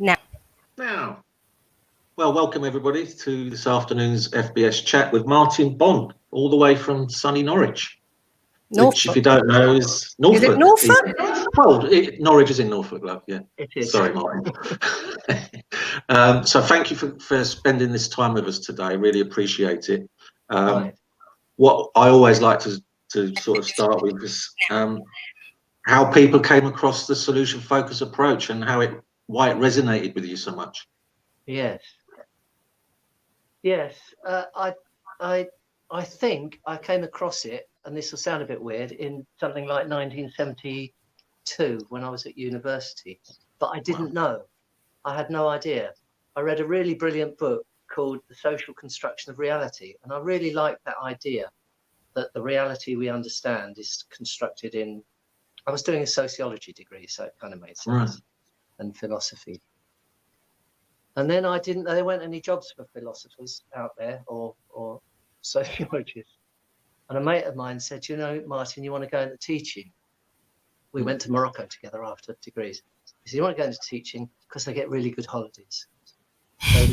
Now. Now, well, welcome everybody to this afternoon's FBS Chat with Martin Bohn, all the way from sunny Norwich. Norfolk. Which, if you don't know, is Norfolk. Is it Norfolk? Well, Norwich is in Norfolk, love. Yeah. It is. Sorry, Martin. So thank you for spending this time with us today. Really appreciate it. Right. What I always like to sort of start with is how people came across the solution focus approach and why it resonated with you so much. Yes. I think I came across it, and this will sound a bit weird, in something like 1972 when I was at university, but I didn't know. I had no idea. I read a really brilliant book called The Social Construction of Reality, and I really liked that idea that the reality we understand is constructed in. I was doing a sociology degree, so it kind of made sense, Right. and philosophy. And then I didn't know there weren't any jobs for philosophers out there or sociologists. And a mate of mine said, you know, Martin, you want to go into teaching? We went to Morocco together after degrees. He said, you want to go into teaching because they get really good holidays. So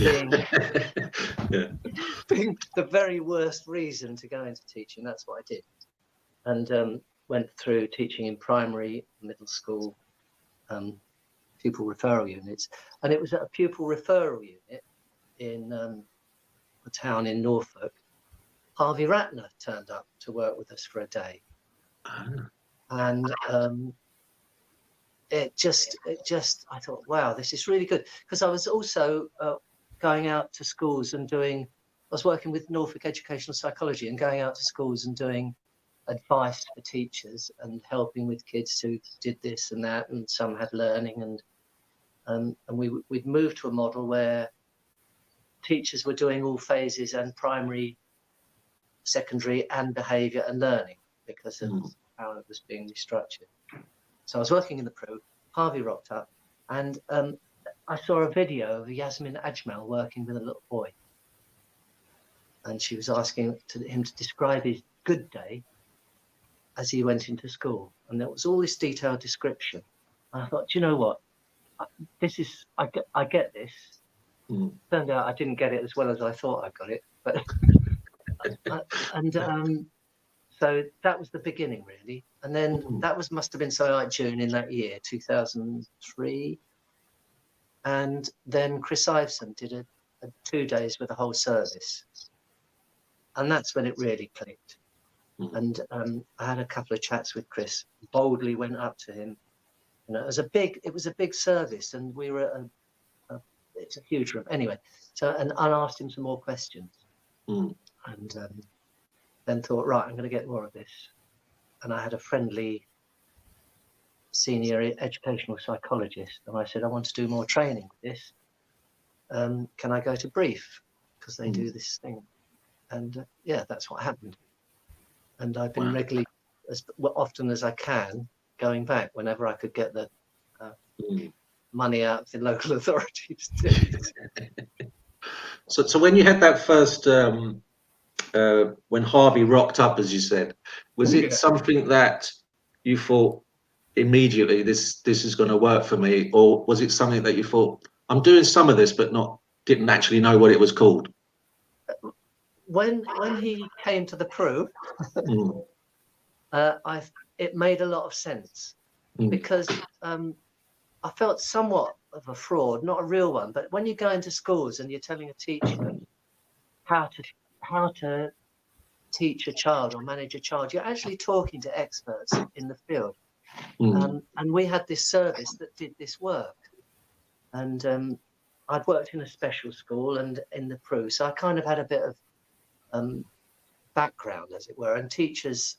being the very worst reason to go into teaching, that's what I did. And went through teaching in primary, middle school, pupil referral units. And it was at a pupil referral unit in a town in Norfolk. Harvey Ratner turned up to work with us for a day. And it just, I thought, wow, this is really good. Because I was also going out to schools and I was working with Norfolk Educational Psychology and going out to schools and doing advice for teachers and helping with kids who did this and that, and some had learning, and we'd moved to a model where teachers were doing all phases and primary, secondary and behaviour and learning because of how it was being restructured. So I was working in the Pro, Harvey rocked up, and I saw a video of Yasmin Ajmal working with a little boy, and she was asking him to describe his good day as he went into school, and there was all this detailed description. And I thought, you know what, I get this. Turned out I didn't get it as well as I thought I got it, but so that was the beginning, really. And then that must have been so like June in that year, 2003. And then Chris Iveson did a 2 days with a whole service, and that's when it really clicked. And I had a couple of chats with Chris. Boldly went up to him. You know, it was a big service, and we were it's a huge room anyway. So and I asked him some more questions, and then thought, right, I'm going to get more of this. And I had a friendly senior educational psychologist, and I said, I want to do more training with this. Can I go to Brief, because they do this thing? And yeah, that's what happened. And I've been regularly, as often as I can, going back whenever I could get the money out of the local authorities. So when you had that first, when Harvey rocked up, as you said, was it something that you thought immediately this is going to work for me, or was it something that you thought, I'm doing some of this, but didn't actually know what it was called? When he came to the Pro, it made a lot of sense because I felt somewhat of a fraud, not a real one. But when you go into schools and you're telling a teacher how to teach a child or manage a child, you're actually talking to experts in the field. And we had this service that did this work. And I'd worked in a special school and in the Pro, so I kind of had a bit of background, as it were, and teachers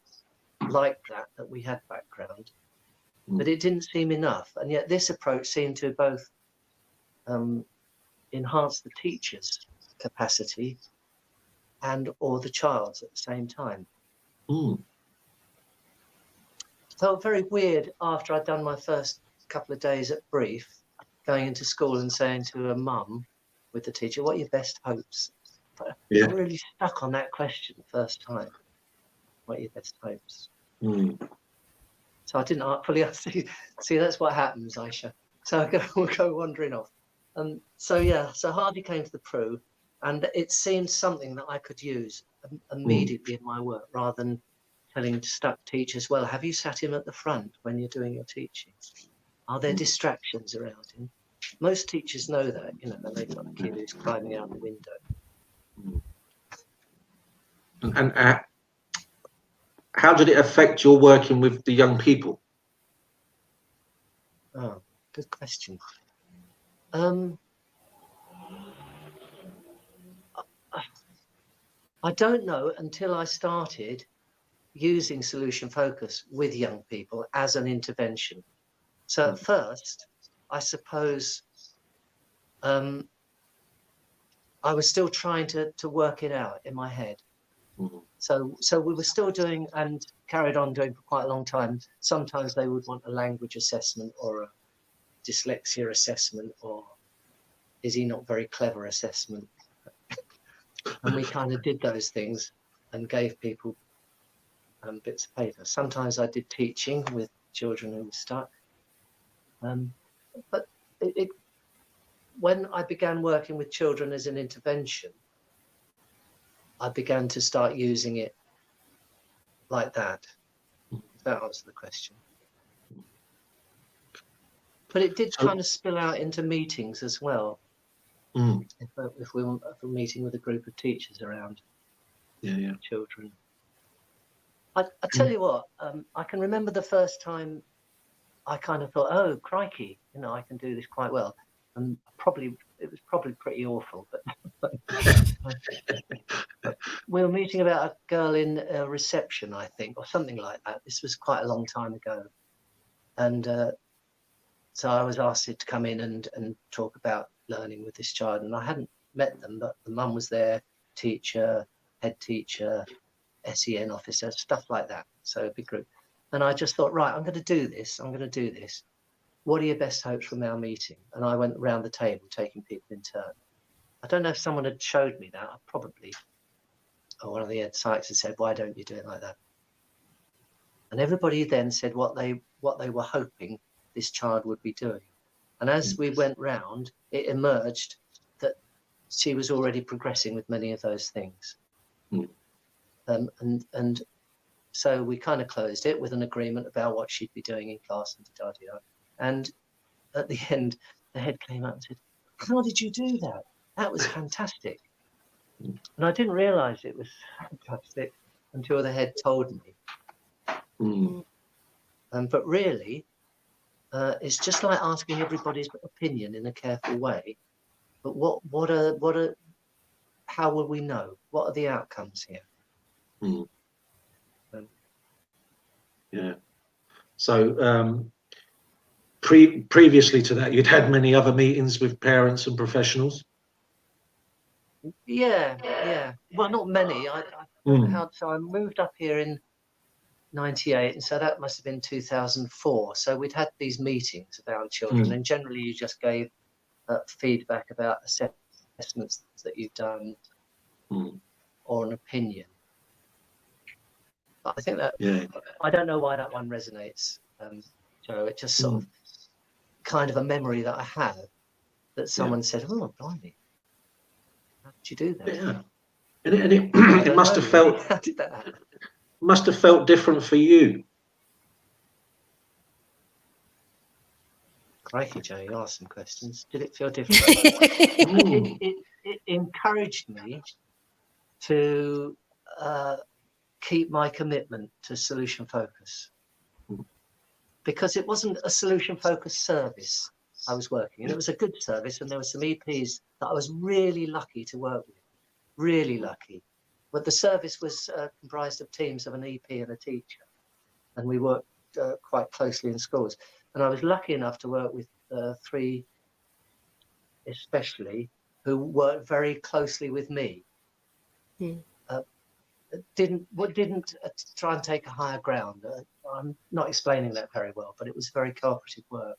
liked that we had background, but it didn't seem enough. And yet this approach seemed to both enhance the teacher's capacity or the child's at the same time. Felt very weird after I'd done my first couple of days at Brief, going into school and saying to a mum with the teacher, what are your best hopes? I really stuck on that question the first time. What are your best hopes? So I didn't fully see. That's what happens, Aisha. So we'll go wandering off. So Harvey came to the Prue, and it seemed something that I could use immediately in my work, rather than telling stuck teachers, well, have you sat him at the front when you're doing your teaching? Are there distractions around him? Most teachers know that, you know, when they've got a kid who's climbing out the window. And how did it affect your working with the young people? Oh, good question. I don't know until I started using solution focus with young people as an intervention. So at first, I suppose I was still trying to work it out in my head. So we were still doing and carried on doing for quite a long time. Sometimes they would want a language assessment or a dyslexia assessment, or is he not very clever assessment. And we kind of did those things and gave people bits of paper. Sometimes I did teaching with children who were stuck. But when I began working with children as an intervention, I began to start using it like that. If that answers the question. But it did kind of spill out into meetings as well. If we're meeting with a group of teachers around children. I tell you what, I can remember the first time I kind of thought, oh, crikey, you know, I can do this quite well. And it was probably pretty awful, but we were meeting about a girl in a reception, I think, or something like that. This was quite a long time ago. And so I was asked to come in and talk about learning with this child. And I hadn't met them, but the mum was there, teacher, head teacher, SEN officer, stuff like that. So a big group. And I just thought, right, I'm going to do this. What are your best hopes from our meeting? And I went around the table taking people in turn. I don't know if someone had showed me that. Or one of the Ed Sykes had said, why don't you do it like that? And everybody then said what they were hoping this child would be doing. And as we went round, it emerged that she was already progressing with many of those things. And so we kind of closed it with an agreement about what she'd be doing in class and da-da-da. And at the end, the head came up and said, how did you do that? That was fantastic. And I didn't realise it was fantastic until the head told me. But really, it's just like asking everybody's opinion in a careful way. But how will we know? What are the outcomes here? Yeah. So previously to that, you'd had many other meetings with parents and professionals. Yeah. Well, not many. So I moved up here in '98, and so that must have been 2004. So we'd had these meetings about children, and generally you just gave feedback about assessments that you've done, or an opinion. But I think that I don't know why that one resonates, Joe. It just sort of kind of a memory that I have that someone said, "Oh, blimey, how did you do that?" Yeah, and it must have felt. How did that happen? Must have felt different for you. Crikey, Joe, you asked some questions. Did it feel different? It encouraged me to keep my commitment to solution focus, because it wasn't a solution focused service I was working in. It was a good service, and there were some EPs that I was really lucky to work with, really lucky. But the service was comprised of teams of an EP and a teacher, and we worked quite closely in schools. And I was lucky enough to work with 3 especially, who worked very closely with me. Didn't try and take a higher ground. I'm not explaining that very well, but it was very cooperative work,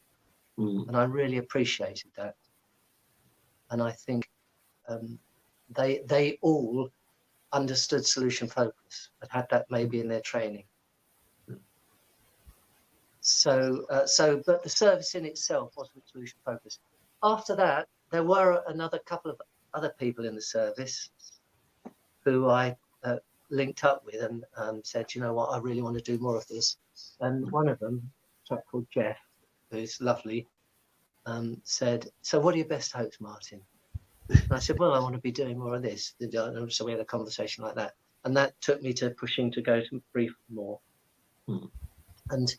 and I really appreciated that. And I think they all understood solution focus, had that maybe in their training. So but the service in itself wasn't solution focused. After that, there were another couple of other people in the service who I linked up with and said, you know what, I really want to do more of this. And one of them, a chap called Jeff, who's lovely, said, so what are your best hopes, Martin? And I said, well, I want to be doing more of this. So we had a conversation like that. And that took me to pushing to go to brief more. And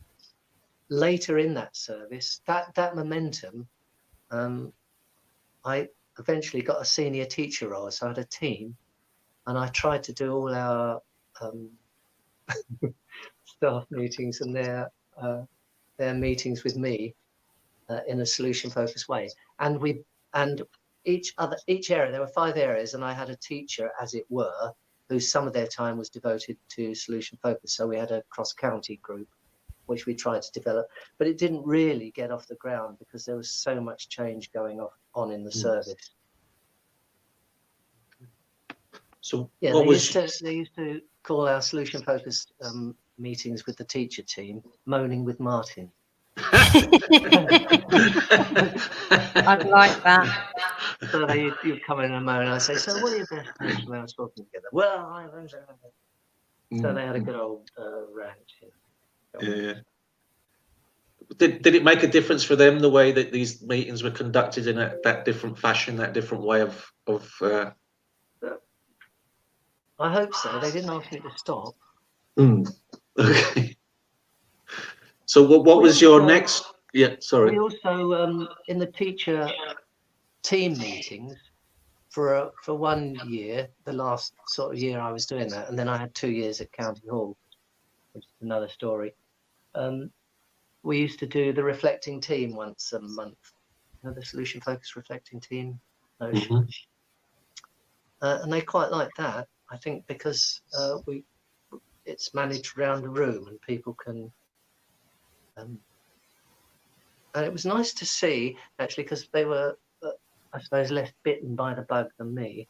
later in that service, that momentum, I eventually got a senior teacher role. So I had a team, and I tried to do all our staff meetings and their meetings with me in a solution-focused way. And each area, there were 5 areas, and I had a teacher, as it were, who some of their time was devoted to solution focus. So we had a cross-county group, which we tried to develop, but it didn't really get off the ground because there was so much change going on in the service. So yeah, what they used to call our solution focused meetings with the teacher team moaning with Martin. I like that. So you'd come in and moan, and I say, so what are your best tips when I was talking together? Well, so they had a good old rant. Yeah. Did it make a difference for them, the way that these meetings were conducted in that different fashion, that different way of I hope so. They didn't ask me to stop. Okay. So what was your next? Yeah, sorry. We also in the teacher team meetings for 1 year, the last sort of year I was doing that, and then I had 2 years at County Hall, which is another story. We used to do the reflecting team once a month, the solution focused reflecting team notion. And they quite like that, I think, because it's managed around the room and people can and it was nice to see, actually, because they were I suppose less bitten by the bug than me,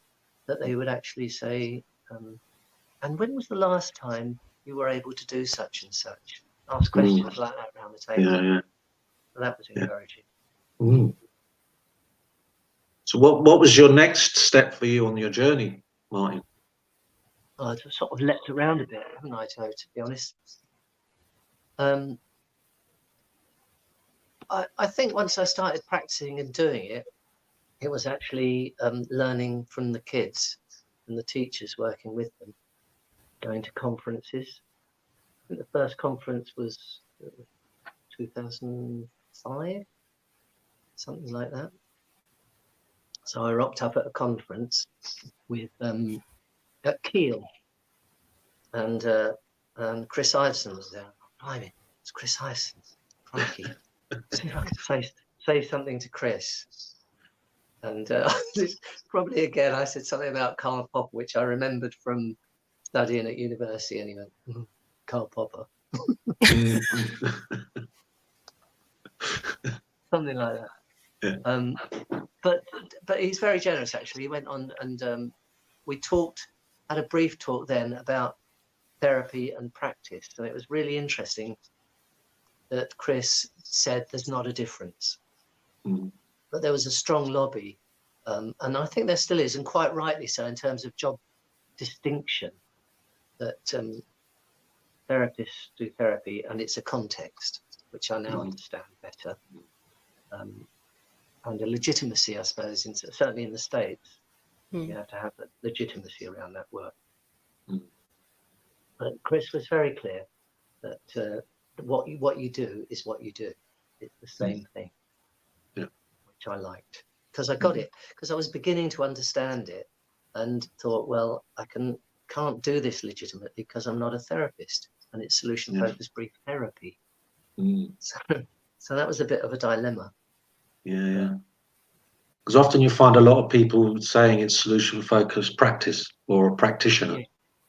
that they would actually say, and when was the last time you were able to do such and such? Ask questions like that around the table. Yeah. So that was encouraging. So what was your next step for you on your journey, Martin? I've sort of leapt around a bit, haven't I, to be honest? I think once I started practicing and doing it, it was actually learning from the kids and the teachers, working with them, going to conferences. I think the first conference was 2005, something like that. So I rocked up at a conference with at Kiel, and Chris Iveson was there. Blimey, it's Chris Iveson. Crikey. See if I could say something to Chris. And probably again, I said something about Karl Popper, which I remembered from studying at university. And he went, Karl Popper. Something like that. Yeah. But he's very generous, actually. He went on and we had a brief talk then about therapy and practice. And it was really interesting that Chris said there's not a difference. But there was a strong lobby, and I think there still is, and quite rightly so, in terms of job distinction, that therapists do therapy, and it's a context, which I now understand better, and a legitimacy, I suppose, certainly in the States, you have to have a legitimacy around that work. But Chris was very clear that what you do is what you do. It's the same thing. Which I liked, because I got it, because I was beginning to understand it, and thought, well, I can't do this legitimately because I'm not a therapist, and it's solution focused brief therapy. So that was a bit of a dilemma. Yeah. Because often you find a lot of people saying it's solution focused practice, or a practitioner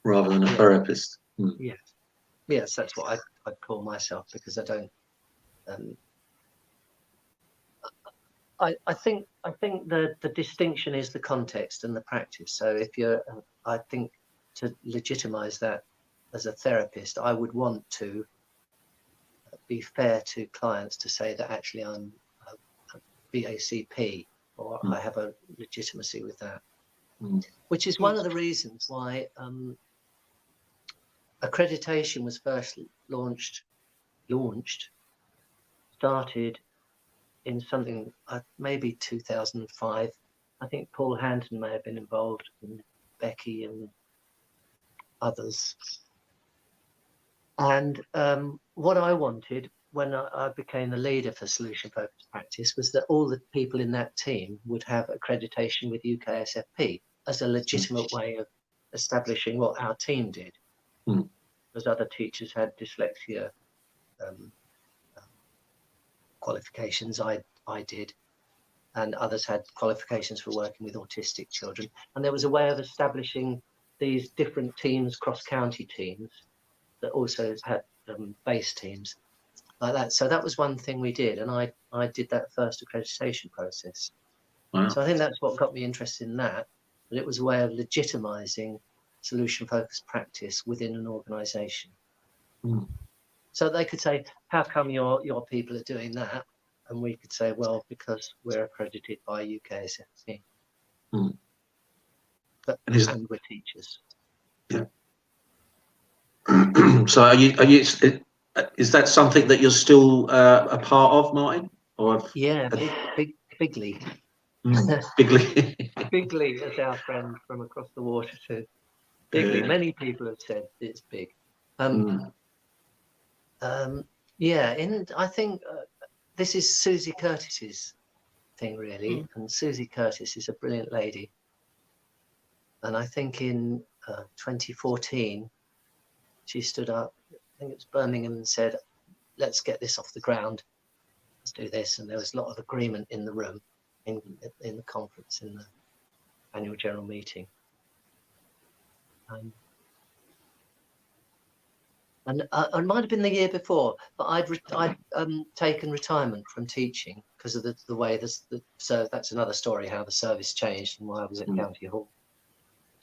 rather than a therapist. Yes, that's what I'd call myself, because I don't. I think the distinction is the context and the practice. So if I think to legitimize that as a therapist, I would want to be fair to clients to say that actually I'm a BACP therefore I have a legitimacy with that, Mm. which is one of the reasons why accreditation was first started in something maybe 2005. I think Paul Hanton may have been involved, and Becky and others. And what I wanted when I became the leader for solution focused practice was that all the people in that team would have accreditation with UKSFP as a legitimate way of establishing what our team did. Mm. Because other teachers had dyslexia qualifications, I did, and others had qualifications for working with autistic children. And there was a way of establishing these different teams, cross-county teams, that also had base teams like that. So that was one thing we did, and I did that first accreditation process. Wow. So I think that's what got me interested in that it was a way of legitimizing solution-focused practice within an organisation. Mm. So they could say, how come your people are doing that? And we could say, well, because we're accredited by UKSFP. Mm. And we're teachers. Yeah. So is that something that you're still a part of, Martin? Or yeah, bigly. Bigly. Bigly, as our friend from across the water said. Bigly. Many people have said it's big. Yeah, I think this is Susie Curtis's thing, really. And Susie Curtis is a brilliant lady. And I think in 2014, she stood up, I think it was Birmingham, and said, let's get this off the ground. Let's do this. And there was a lot of agreement in the room, in the conference, in the annual general meeting. And it might have been the year before, but I'd taken retirement from teaching because of the way so that's another story, how the service changed and why I was at County Hall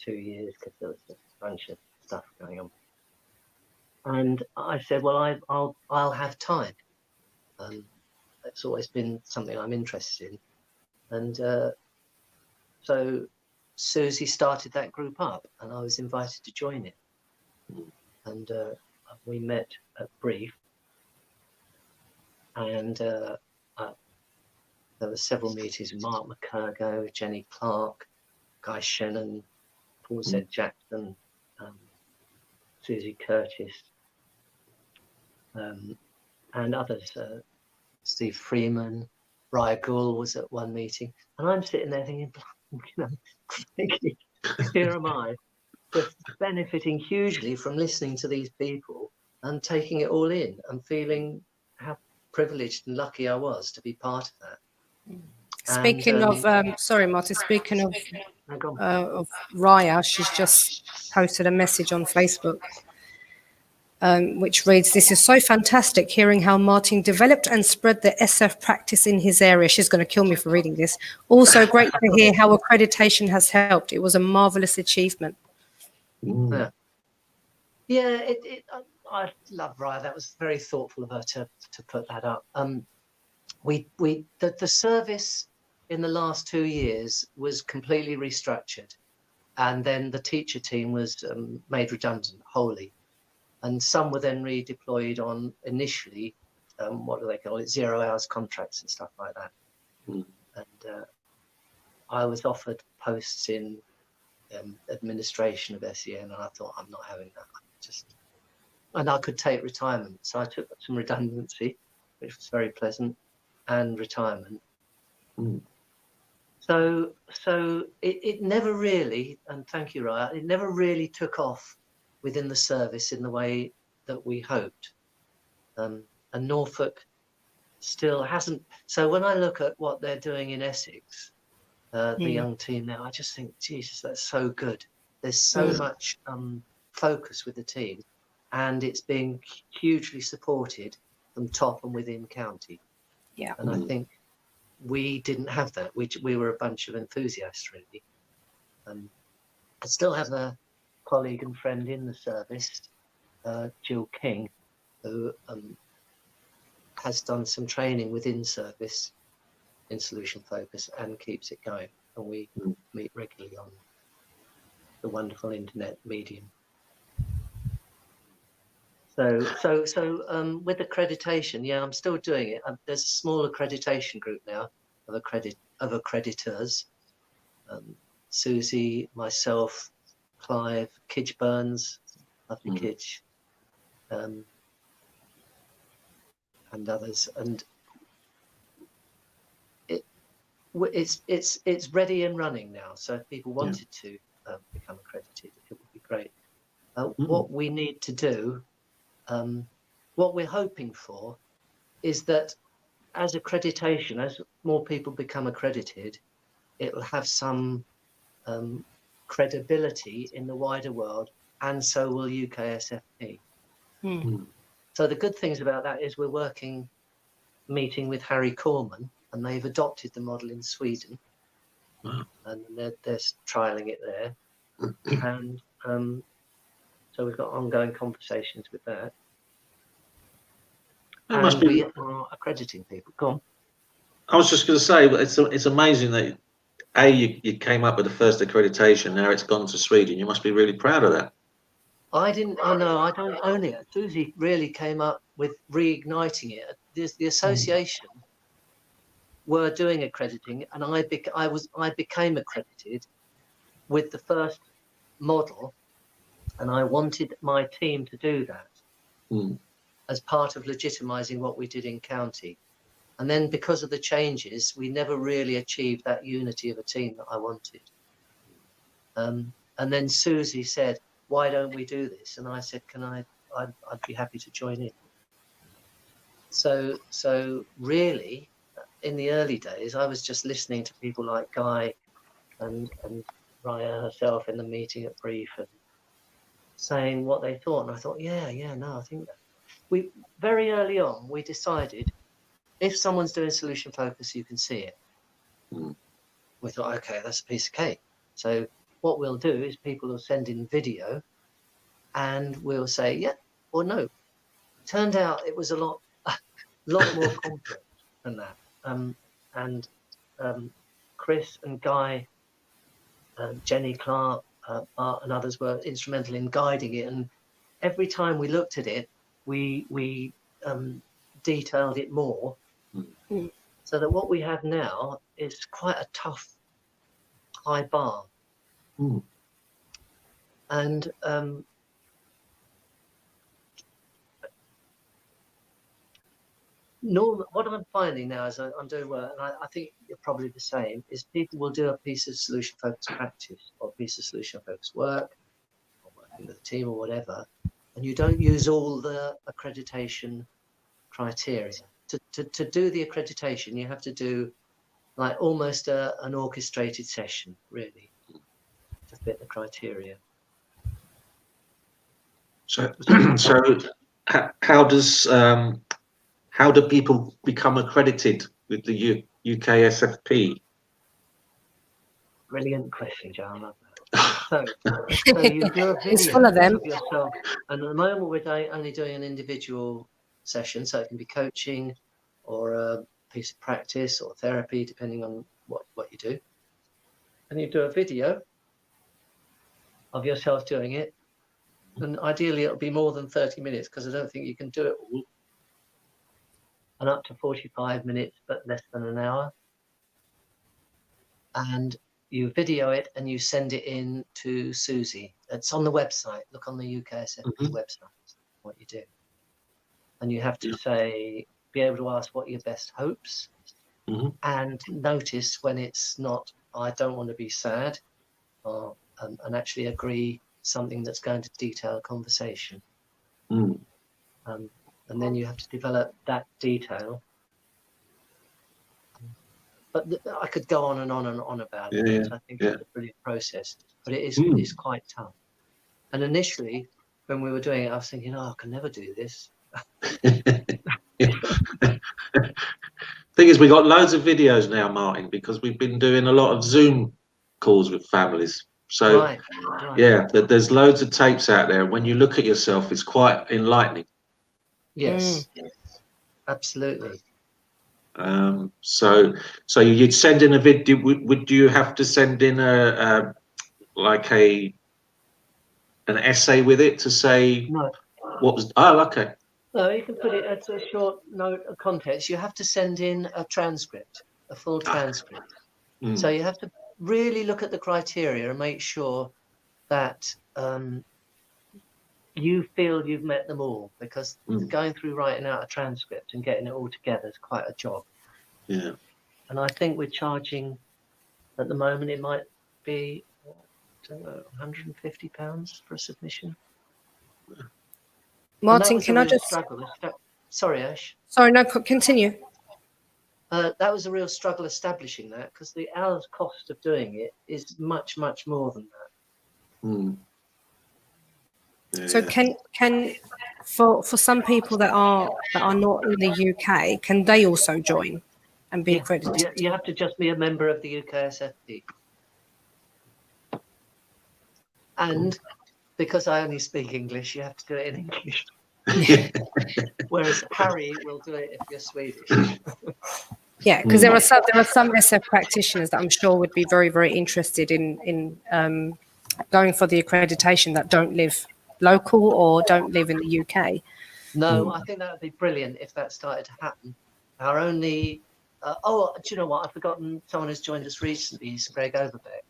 2 years, because there was a bunch of stuff going on. And I said, well, I'll have time. It's always been something I'm interested in. And so Susie started that group up, and I was invited to join it. And we met at Brief, and there were several meetings with Mark McCurgo, Jenny Clark, Guy Shannon, Paul Z. Jackson, Susie Curtis, and others. Steve Freeman, Raya Gould was at one meeting, and I'm sitting there thinking, here am I, just benefiting hugely from listening to these people and taking it all in and feeling how privileged and lucky I was to be part of that. Speaking of, sorry, Martin, speaking of Raya, she's just posted a message on Facebook, which reads, this is so fantastic hearing how Martin developed and spread the SF practice in his area. She's going to kill me for reading this. Also great to hear how accreditation has helped. It was a marvelous achievement. Yeah, I love Raya. That was very thoughtful of her to put that up. The service in the last 2 years was completely restructured, and then the teacher team was made redundant wholly, and some were then redeployed on initially what do they call it, 0 hours contracts and stuff like that. And I was offered posts in administration of SEN, and I thought, I'm not having that. And I could take retirement, so I took some redundancy, which was very pleasant, and retirement. So it never really, and thank you, Raya, it never really took off within the service in the way that we hoped. And Norfolk still hasn't. So when I look at what they're doing in Essex, the young team now, I just think, Jesus, that's so good. There's so much focus with the team, and it's being hugely supported from top and within county. Yeah. And I think we didn't have that. We were a bunch of enthusiasts, really. I still have a colleague and friend in the service, Jill King, who has done some training within service in solution focus and keeps it going. And we meet regularly on the wonderful internet medium. So with accreditation, yeah, I'm still doing it. There's a small accreditation group now of accreditors. Susie, myself, Clive, Kidge Burns, lovely Kidge, and others, and it's ready and running now. So if people wanted to become accredited, it would be great. What we need to do, what we're hoping for, is that as accreditation, as more people become accredited, it will have some credibility in the wider world, and so will UKSFP. So the good things about that is we're meeting with Harry Corman, and they've adopted the model in Sweden. Wow. And they're trialing it there. And so we've got ongoing conversations with that. And we are accrediting people. Go on. I was just going to say, it's amazing that you came up with the first accreditation. Now it's gone to Sweden. You must be really proud of that. I don't own it. Susie really came up with reigniting it. The association were doing accrediting, and I became accredited with the first model, and I wanted my team to do that as part of legitimising what we did in county. And then because of the changes, we never really achieved that unity of a team that I wanted. And then Susie said, "Why don't we do this?" And I said, I'd be happy to join in. So really, in the early days, I was just listening to people like Guy and Raya herself in the meeting at Brief and saying what they thought. And I thought, I think that. Very early on, we decided if someone's doing solution focus, you can see it. We thought, okay, that's a piece of cake. So what we'll do is people will send in video and we'll say, yeah or no. Turned out it was a lot more complex than that. And Chris and Guy, Jenny Clark, Art and others were instrumental in guiding it. And every time we looked at it, we detailed it more, so that what we have now is quite a tough, high bar. And what I'm finding now as I'm doing work, and I think you're probably the same, is people will do a piece of solution focused practice or a piece of solution focused work, or working with a team or whatever, and you don't use all the accreditation criteria. To do the accreditation, you have to do like almost an orchestrated session, really, to fit the criteria. So how do people become accredited with the UKSFP? Brilliant question, Joe. I love that. So you do a video It's full of them. of yourself, and at the moment we're only doing an individual session, so it can be coaching or a piece of practice or therapy, depending on what you do. And you do a video of yourself doing it, and ideally it'll be more than 30 minutes, because I don't think you can do it all. And up to 45 minutes, but less than an hour. And you video it and you send it in to Susie. It's on the website. Look on the UKSFP website, what you do. And you have to be able to ask what your best hopes, and notice when it's not, I don't want to be sad, or and actually agree something that's going to detail a conversation. And then you have to develop that detail. But I could go on and on and on about it. I think it's a brilliant process, but it's quite tough. And initially, when we were doing it, I was thinking, I can never do this. Thing is, we got loads of videos now, Martin, because we've been doing a lot of Zoom calls with families. So right. There's loads of tapes out there. When you look at yourself, it's quite enlightening. Yes, absolutely. So you'd send in a video. Would you have to send in an essay with it to say No. what was? Oh, okay. No, you can put it as a short note of context. You have to send in a transcript, a full transcript. So you have to really look at the criteria and make sure that you feel you've met them all, because going through writing out a transcript and getting it all together is quite a job. Yeah. And I think we're charging, at the moment, it might be, I don't know, £150 for a submission. Martin, can I just... struggle. Sorry, Ash. Sorry, no, continue. That was a real struggle establishing that, because the hour's cost of doing it is much, much more than that. Yeah, so can for some people that are not in the UK, can they also join and be accredited? You have to just be a member of the UKSFP. And because I only speak English, you have to do it in English. Whereas Harry will do it if you're Swedish. Yeah, because there are some SF practitioners that I'm sure would be very, very interested in going for the accreditation that don't live local or don't live in the UK. No, I think that would be brilliant if that started to happen. Our only do you know what? I've forgotten someone who's joined us recently. He's Greg Overbeck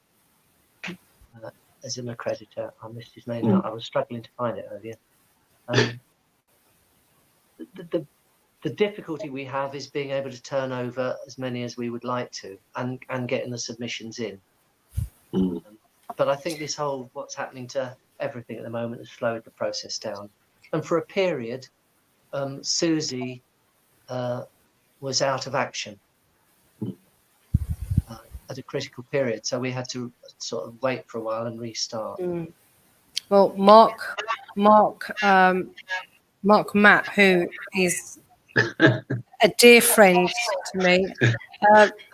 as an accreditor. I missed his name now. I was struggling to find it earlier. The difficulty we have is being able to turn over as many as we would like to and getting the submissions in. But I think this whole what's happening to everything at the moment has slowed the process down. And for a period, Susie was out of action at a critical period. So we had to sort of wait for a while and restart. Well, Mark Matt, who is a dear friend to me,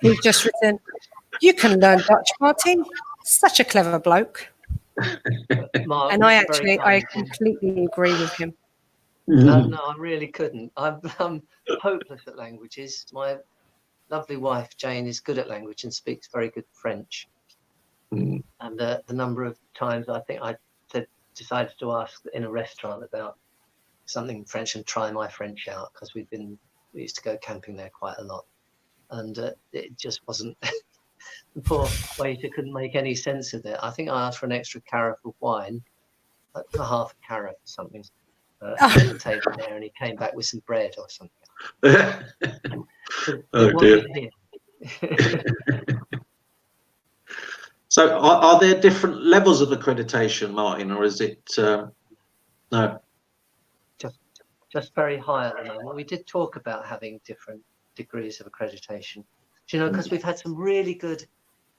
who's just written, "You can learn Dutch, Martin. Such a clever bloke." Mark, and I completely agree with him. No, I really couldn't. I'm hopeless at languages. My lovely wife Jane is good at language and speaks very good French. And the number of times I think I decided to ask in a restaurant about something in French and try my French out, because we used to go camping there quite a lot, and it just wasn't. The poor waiter couldn't make any sense of it. I think I asked for an extra carafe of wine, like for half a carafe or something, at the table there, and he came back with some bread or something. Oh dear. So are there different levels of accreditation, Martin, or is it no? Just very high at the moment. We did talk about having different degrees of accreditation. Do you know, because we've had some really good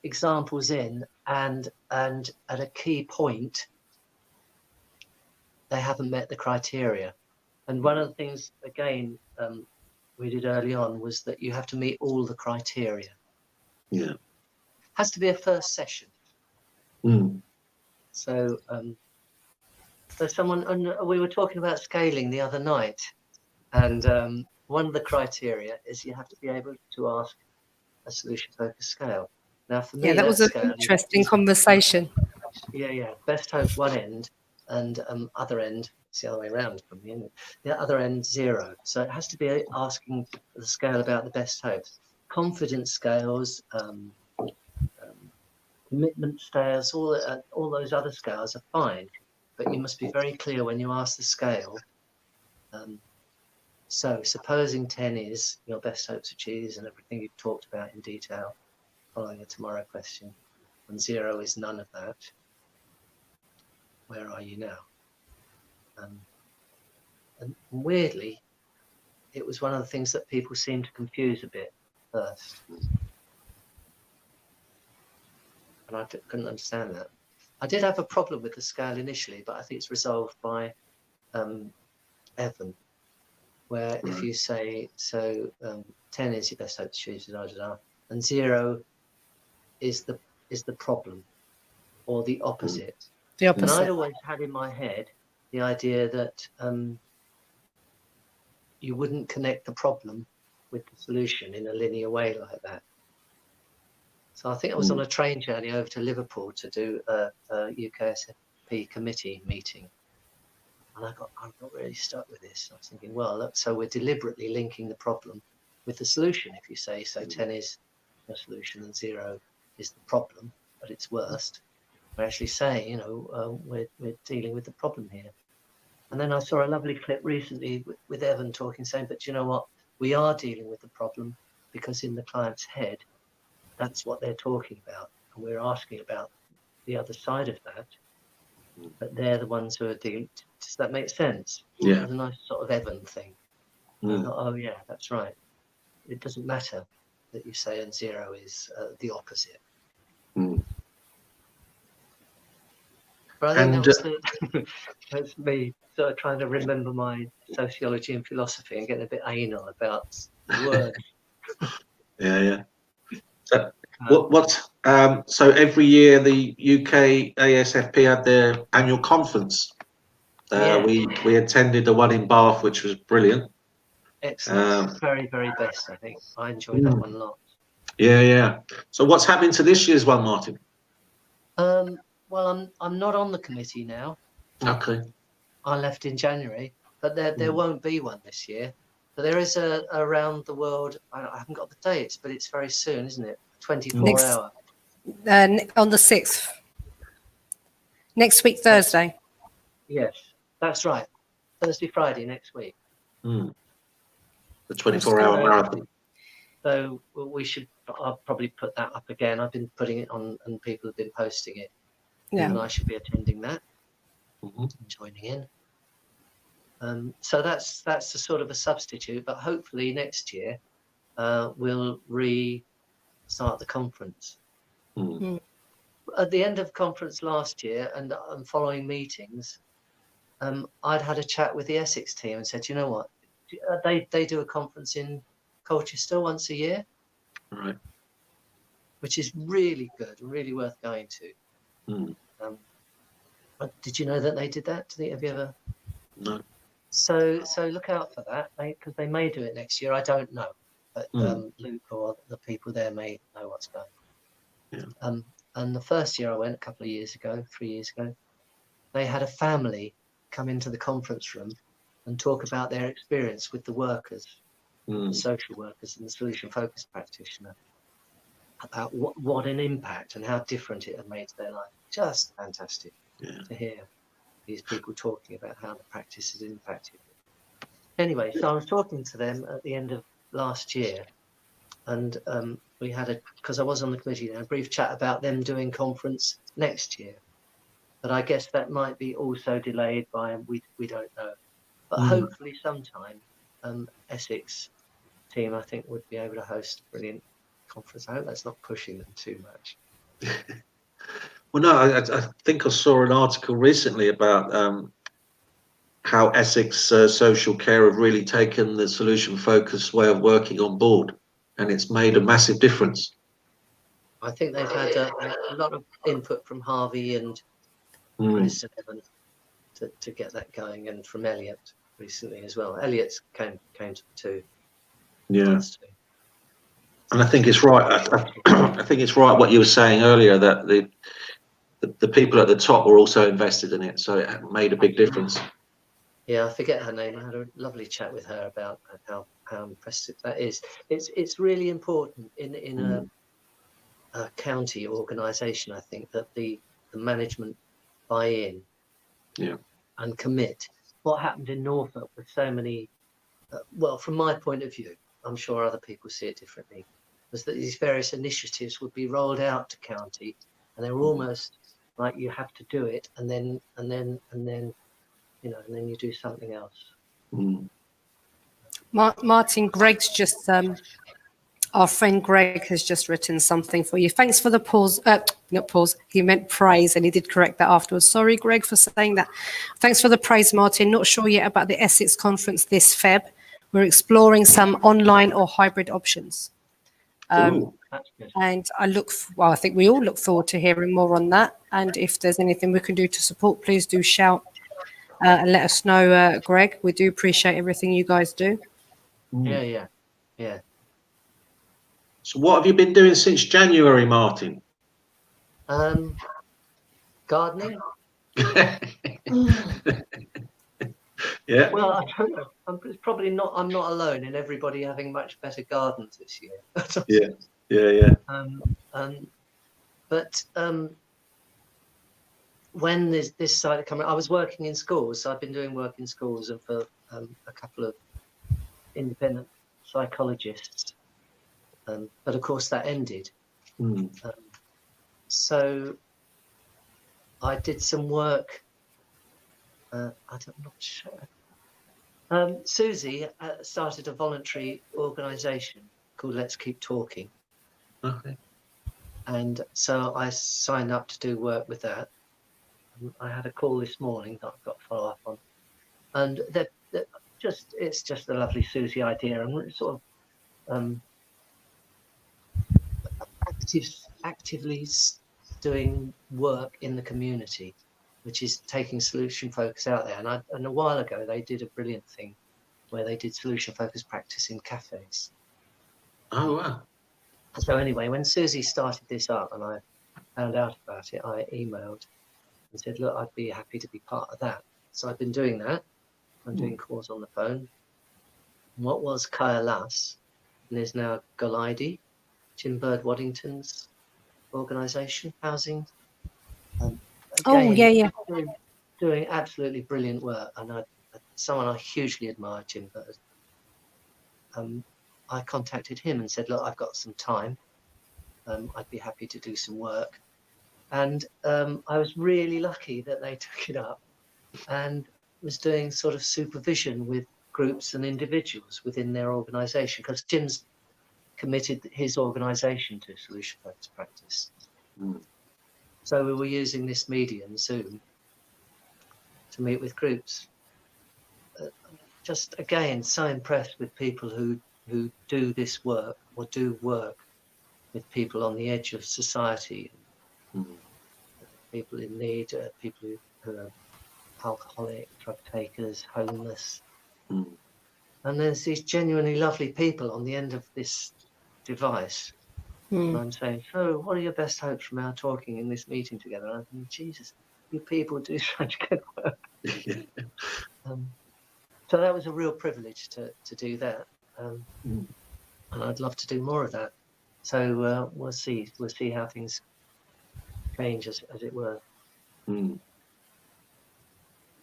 examples in, and at a key point, they haven't met the criteria. And one of the things, again, we did early on was that you have to meet all the criteria. Yeah. Has to be a first session. So someone, and we were talking about scaling the other night, and one of the criteria is you have to be able to ask a solution focused scale. Now for me, that was an interesting conversation. Yeah. Best hope one end, and other end, it's the other way around from the end. The other end 0. So it has to be asking the scale about the best hopes. Confidence scales, commitment scales, all those other scales are fine, but you must be very clear when you ask the scale. So supposing 10 is your best hopes achieved and everything you've talked about in detail, following a tomorrow question, and 0 is none of that, where are you now? And weirdly, it was one of the things that people seemed to confuse a bit first. And I couldn't understand that. I did have a problem with the scale initially, but I think it's resolved by Evan, where if you say, 10 is your best hope to choose, and 0 is the problem, or the opposite. The opposite. And I'd always had in my head the idea that you wouldn't connect the problem with the solution in a linear way like that. So I think I was on a train journey over to Liverpool to do a UKSFP committee meeting. And I got really stuck with this. I was thinking, well, look, so we're deliberately linking the problem with the solution. If you say, so 10 is the solution and 0 is the problem at its worst, we're actually saying, you know, we're dealing with the problem here. And then I saw a lovely clip recently with Evan talking, saying, but you know what? We are dealing with the problem because in the client's head, that's what they're talking about. And we're asking about the other side of that. But they're the ones who are dealing. Does that make sense? Yeah. It's a nice sort of Evan thing. I thought, oh, yeah, that's right. It doesn't matter that you say and 0 is the opposite. But I think that was that's me sort of trying to remember my sociology and philosophy and getting a bit anal about words. Yeah. So, so every year the UK ASFP had their annual conference. We attended the one in Bath, which was brilliant. Excellent. Very, very best, I think. I enjoyed that one a lot. Yeah. So what's happening to this year's one, Martin? Well, I'm not on the committee now. Okay. I left in January, but there won't be one this year. But there is a around the world. I haven't got the dates, but it's very soon, isn't it? 24-hour. On the 6th. Next week, Thursday. Yes, that's right. Thursday, Friday next week. The 24-hour marathon. So I'll probably put that up again. I've been putting it on and people have been posting it. Yeah. And I should be attending that, joining in. So that's a sort of a substitute, but hopefully next year we'll restart the conference. At the end of conference last year and following meetings, I'd had a chat with the Essex team and said, you know what, they do a conference in Colchester once a year, right? Which is really good and really worth going to. Did you know that they did that? Have you ever? No. So look out for that, because they may do it next year. I don't know, but Luke or the people there may know what's going on. And the first year I went, a couple of years ago, 3 years ago, they had a family come into the conference room and talk about their experience with the workers, the social workers and the solution focused practitioner, about what an impact and how different it had made to their life. Just fantastic to hear these people talking about how the practice has impacted them. Anyway, so I was talking to them at the end of last year, and we had because I was on the committee, a brief chat about them doing conference next year. But I guess that might be also delayed by, we don't know. But hopefully sometime Essex team, I think, would be able to host a brilliant conference. I hope that's not pushing them too much. Well, no, I think I saw an article recently about how Essex Social Care have really taken the solution-focused way of working on board, and it's made a massive difference. I think they've had a lot of input from Harvey and Chris and Evan to get that going, and from Elliot recently as well. Elliot's came to two. Yeah. And I think it's right. I think it's right what you were saying earlier, that the people at the top were also invested in it, so it made a big difference. Yeah, I forget her name. I had a lovely chat with her about how impressive that is. It's really important in a county organisation, I think, that the management buy in and commit. What happened in Norfolk with so many, well, from my point of view, I'm sure other people see it differently, was that these various initiatives would be rolled out to county, and they were almost like you have to do it, and then you know, and then you do something else. Martin, Greg's just our friend Greg has just written something for you. Thanks for the pause. Not pause. He meant praise, and he did correct that afterwards. Sorry, Greg, for saying that. Thanks for the praise, Martin. Not sure yet about the Essex conference this Feb. We're exploring some online or hybrid options. And I think we all look forward to hearing more on that. And if there's anything we can do to support, please do shout and let us know, Greg. We do appreciate everything you guys do. Yeah. Yeah. So what have you been doing since January, Martin? Gardening. Yeah. Well, I don't know. It's probably not. I'm not alone in everybody having much better gardens this year. Yeah. But when this started coming, I was working in schools. So I've been doing work in schools and for a couple of independent psychologists. But of course that ended. So I did some work. I'm not sure. Susie started a voluntary organisation called Let's Keep Talking. Okay. And so I signed up to do work with that. I had a call this morning that I've got to follow up on. And it's just a lovely Susie idea, and we're sort of actively doing work in the community, which is taking solution focus out there. And a while ago they did a brilliant thing where they did solution focused practice in cafes. Oh wow. So anyway, when Susie started this up and I found out about it, I emailed and said, look, I'd be happy to be part of that. So I've been doing that. I'm doing calls on the phone. What was Kaya Lass and is now Golidi, Jim Bird Waddington's organisation, housing. Yeah. Doing absolutely brilliant work. And someone I hugely admire, Jim Bird. I contacted him and said, look, I've got some time. I'd be happy to do some work. And I was really lucky that they took it up and was doing sort of supervision with groups and individuals within their organisation, because Jim's committed his organisation to solution focused practice. So we were using this medium, Zoom, to meet with groups. Just again, so impressed with people who do this work or do work with people on the edge of society, people in need, people who are alcoholic, drug takers, homeless. And there's these genuinely lovely people on the end of this device. And I'm saying, so what are your best hopes from our talking in this meeting together? And I'm thinking, Jesus, you people do such good work. So that was a real privilege to do that. And I'd love to do more of that. So we'll see how things change, as it were.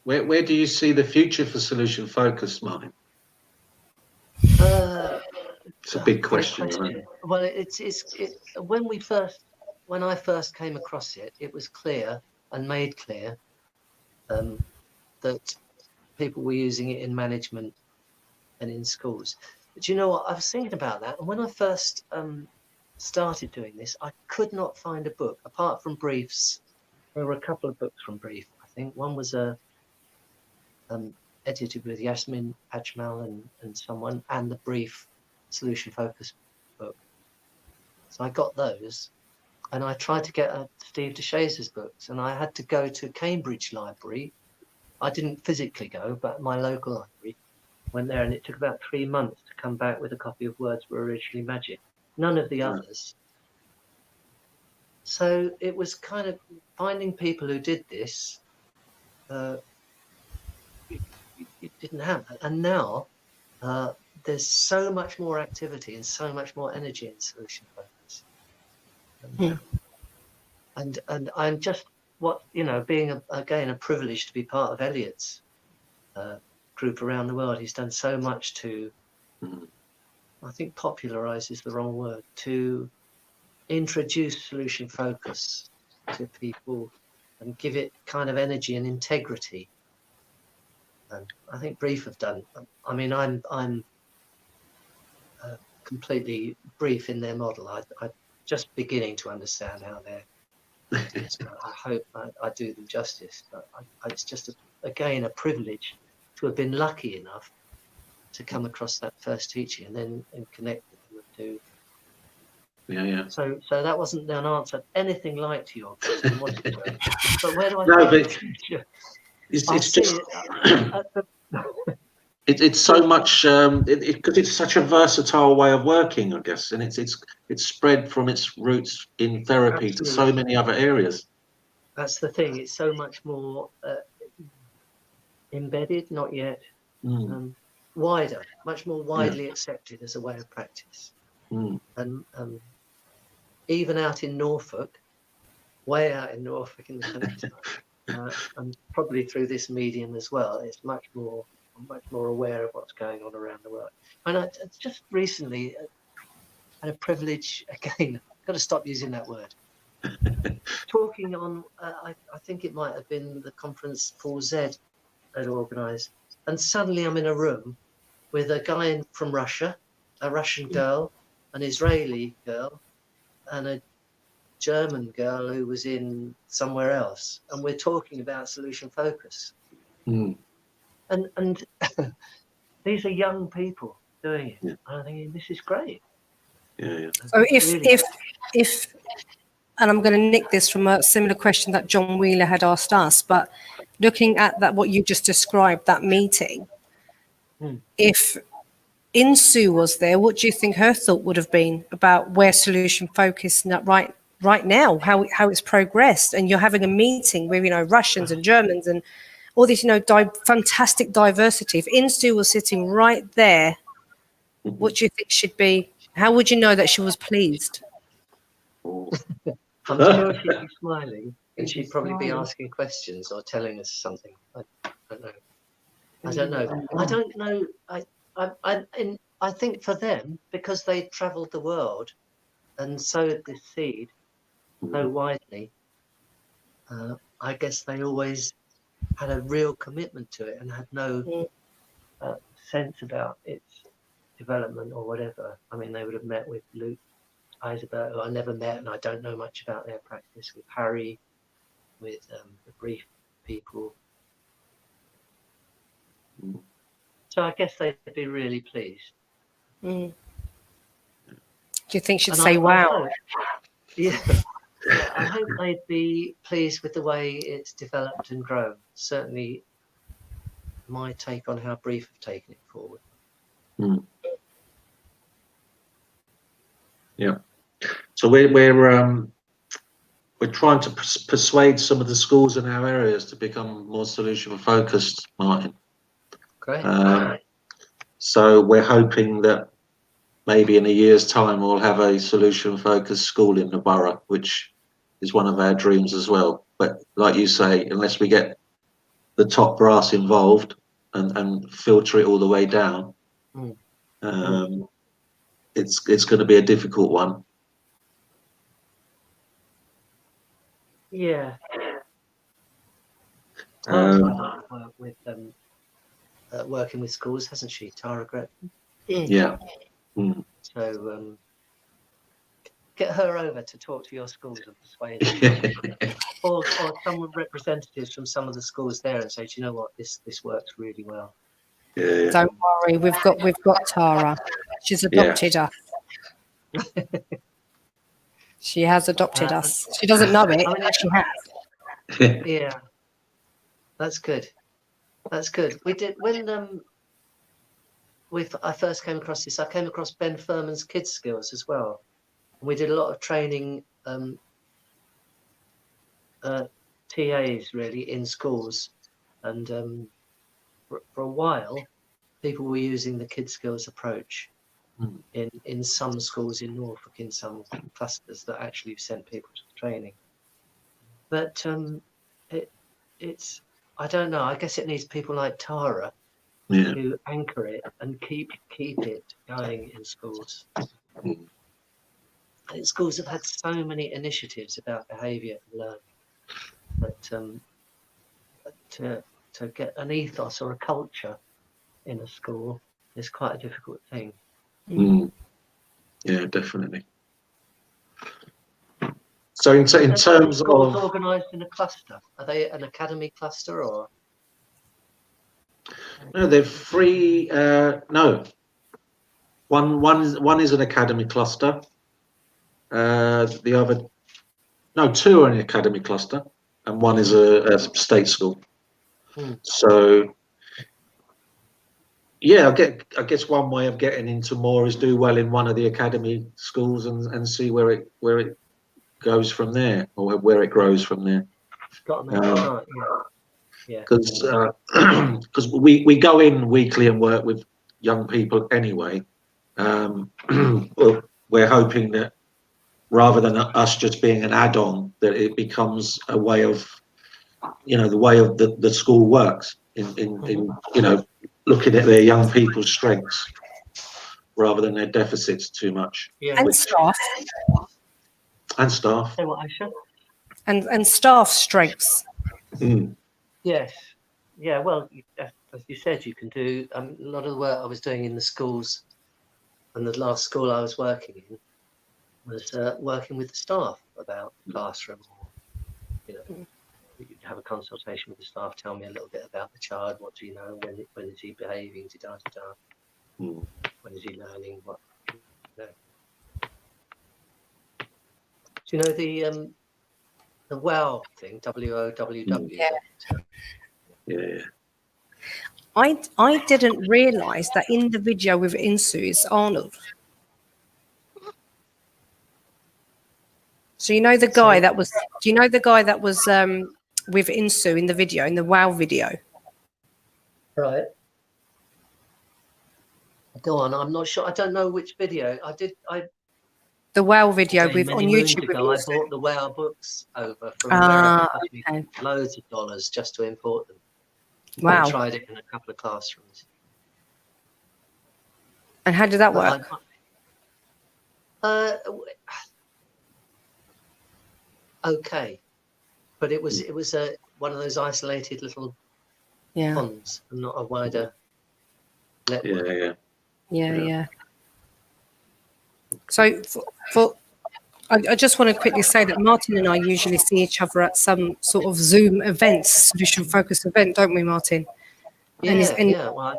Where do you see the future for solution focus, Martin? It's a big question. Right? Well, when I first came across it, it was clear and made clear that people were using it in management and in schools. But you know what? I was thinking about that, and when I first started doing this, I could not find a book apart from briefs. There were a couple of books from Brief. I think one was edited with Yasmin Ajmal and someone, and the Brief solution focus book. So I got those, and I tried to get Steve DeShaze's books, and I had to go to Cambridge Library. I didn't physically go, but my local library went there, and it took about 3 months to come back with a copy of Words Were Originally Magic. None of the others. So it was kind of finding people who did this. It didn't happen, and now there's so much more activity and so much more energy in solution focus. And I'm just being again a privilege to be part of Elliot's group around the world. He's done so much to, I think popularize is the wrong word, to introduce solution focus to people and give it kind of energy and integrity. And I think Brief have done. I mean, I'm completely Brief in their model. I'm just beginning to understand how they're. I hope I do them justice. But it's just again a privilege to have been lucky enough to come across that first teaching and then connect with them and do. Yeah. So that wasn't an answer anything like to your question, was it? But where do I No, see but the future? it's just It's so much because it's such a versatile way of working, I guess, and it's spread from its roots in therapy to so many other areas. That's the thing. It's so much more embedded, not yet, wider, much more widely accepted as a way of practice. And even out in Norfolk, way out in Norfolk in the countryside, and probably through this medium as well, it's much more aware of what's going on around the world. And I just recently had a privilege, again, I've got to stop using that word, talking on, I think it might have been the conference Paul Z had organised, and suddenly I'm in a room with a guy from Russia, a Russian girl, an Israeli girl, and a German girl who was in somewhere else, and we're talking about solution focus. And these are young people doing it. Yeah. I'm thinking, this is great. Yeah. So if and I'm going to nick this from a similar question that John Wheeler had asked us, but looking at that, what you just described, that meeting, if Insu was there, what do you think her thought would have been about where solution focus right now, how it's progressed? And you're having a meeting with, Russians and Germans and all this, fantastic diversity. If Insu was sitting right there, what do you think should be? How would you know that she was pleased? I'm sure she'd be smiling, and she'd probably be asking questions or telling us something. I don't know. I don't know. I think for them, because they travelled the world and sowed this seed so widely, I guess they always had a real commitment to it and had no sense about its development or whatever. I mean, they would have met with Luke Eisebert, who I never met, and I don't know much about their practice, with Harry, with the brief people. So I guess they'd be really pleased. Do you think she'd say, wow? I hope they'd be pleased with the way it's developed and grown. Certainly my take on how Brief have taken it forward. Yeah. So we're trying to persuade some of the schools in our areas to become more solution focused, Martin. Great. So we're hoping that maybe in a year's time we'll have a solution focused school in the borough, which is one of our dreams as well. But like you say, unless we get the top brass involved and filter it all the way down, it's going to be a difficult one. Yeah. Tara's working with schools, hasn't she, Tara Gretton? Yeah. So get her over to talk to your schools and persuade them. or some representatives from some of the schools there and say, do you know what, this works really well. Yeah. Don't worry, we've got Tara. She's adopted us. She has adopted us. She doesn't know it, but she has. Yeah, that's good. That's good. We did when I first came across this. I came across Ben Furman's Kids Skills as well. And we did a lot of training, TAs really in schools, and for a while, people were using the Kids Skills approach in some schools in Norfolk, in some clusters that actually sent people to the training. But it's I don't know. I guess it needs people like Tara who anchor it and keep it going in schools. I think schools have had so many initiatives about behaviour and learning, but to get an ethos or a culture in a school is quite a difficult thing. Yeah, definitely. So in terms of organised in a cluster, are they an academy cluster or? No, they're free. No, one is an academy cluster. The other, no, two are an academy cluster, and one is a state school. So yeah, I guess one way of getting into more is do well in one of the academy schools and see where it goes from there, or where it grows from there. Got to make a start, yeah. Because we go in weekly and work with young people anyway. Well, we're hoping that rather than us just being an add-on, that it becomes a way of, the way of the school works in looking at their young people's strengths rather than their deficits too much. Yeah. And staff. And staff. Say what, Aisha? And staff strengths. Mm. Yes. Yeah, well, as you said, you can do a lot of the work I was doing in the schools, and the last school I was working in was working with the staff about classroom. You have a consultation with the staff, tell me a little bit about the child, what do you know, when is he behaving, Mm. when is he learning, what, Do you know the WOW thing, WOWW? Yeah. I didn't realise that in the video with Insu is Arnold. So the guy that was. Do you know the guy that was with Insu in the video, in the WOW video? Right. Go on. I'm not sure. I don't know which video. The WOW video on YouTube. Ago, I bought the WOW books over from America. It cost me loads of dollars just to import them. Wow. I tried it in a couple of classrooms. And how did that work? Okay, but it was one of those isolated little ponds, and not a wider network. Yeah. So I just want to quickly say that Martin and I usually see each other at some sort of Zoom events, solution focused event, don't we, Martin? Well,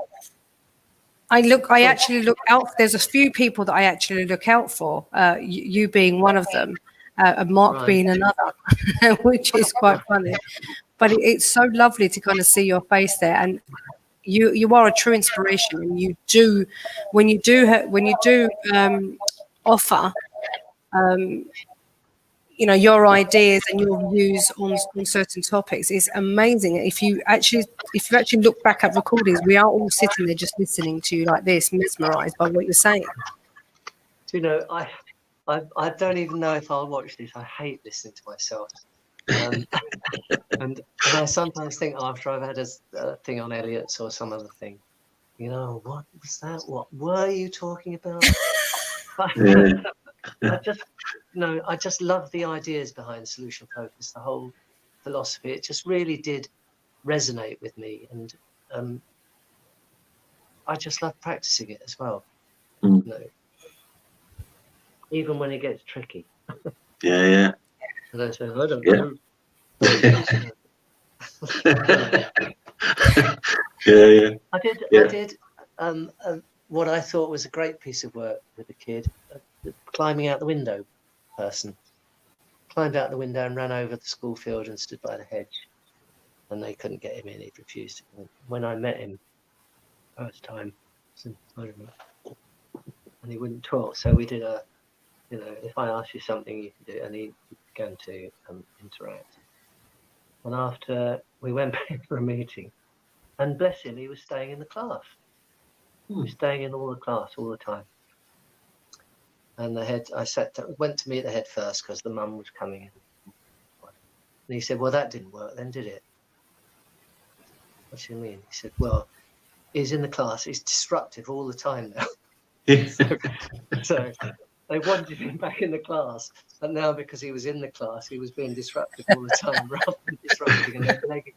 I actually look out. There's a few people that I actually look out for. You being one of them, and Mark being another, which is quite funny. But it's so lovely to kind of see your face there, and you are a true inspiration. And when you do offer, your ideas and your views on certain topics is amazing. If you actually look back at recordings, we are all sitting there just listening to you like this, mesmerized by what you're saying. Do you know, I don't even know if I'll watch this. I hate listening to myself. And I sometimes think after I've had a thing on Elliot's or some other thing, what was that? What were you talking about? I just love the ideas behind Solution Focus, the whole philosophy. It just really did resonate with me, and I just love practicing it as well. Even when it gets tricky. Yeah. And I say, I don't know. Yeah. I did what I thought was a great piece of work with a kid, climbing out the window person. Climbed out the window and ran over the school field and stood by the hedge. And they couldn't get him in, he'd refused to come in. When I met him, first time, and he wouldn't talk. So we did if I ask you something, you can do it, and he began to interact. And after we went back for a meeting, and bless him, he was staying in the class. He was staying in all the class all the time. And the head, went to meet the head first because the mum was coming in. And he said, well, that didn't work then, did it? What do you mean? He said, well, he's in the class, he's disruptive all the time now. so they wanted him back in the class, and now because he was in the class, he was being disruptive all the time rather than disrupting and negative.